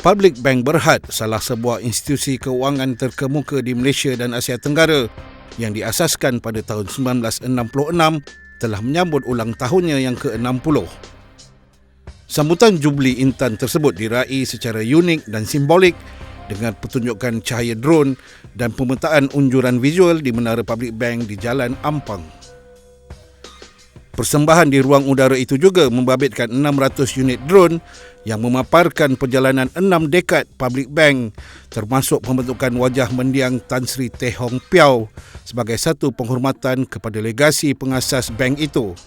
Public Bank Berhad, salah sebuah institusi keuangan terkemuka di Malaysia dan Asia Tenggara yang diasaskan pada tahun 1966, telah menyambut ulang tahunnya yang ke-60. Sambutan Jubli Intan tersebut diraih secara unik dan simbolik dengan pertunjukan cahaya drone dan pemetaan unjuran visual di Menara Public Bank di Jalan Ampang. Persembahan di ruang udara itu juga membabitkan 600 unit drone yang memaparkan perjalanan 6 dekad Public Bank, termasuk pembentukan wajah mendiang Tan Sri Teh Hong Piao sebagai satu penghormatan kepada legasi pengasas bank itu.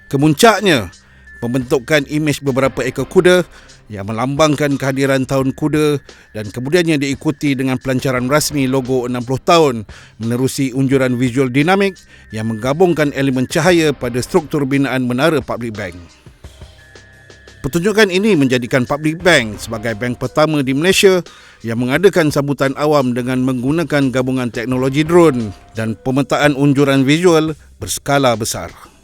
Kemuncaknya, pembentukan imej beberapa ekor kuda yang melambangkan kehadiran Tahun Kuda dan kemudiannya diikuti dengan pelancaran rasmi logo 60 tahun menerusi unjuran visual dinamik yang menggabungkan elemen cahaya pada struktur binaan Menara Public Bank. Pertunjukan ini menjadikan Public Bank sebagai bank pertama di Malaysia yang mengadakan sambutan awam dengan menggunakan gabungan teknologi drone dan pemetaan unjuran visual berskala besar.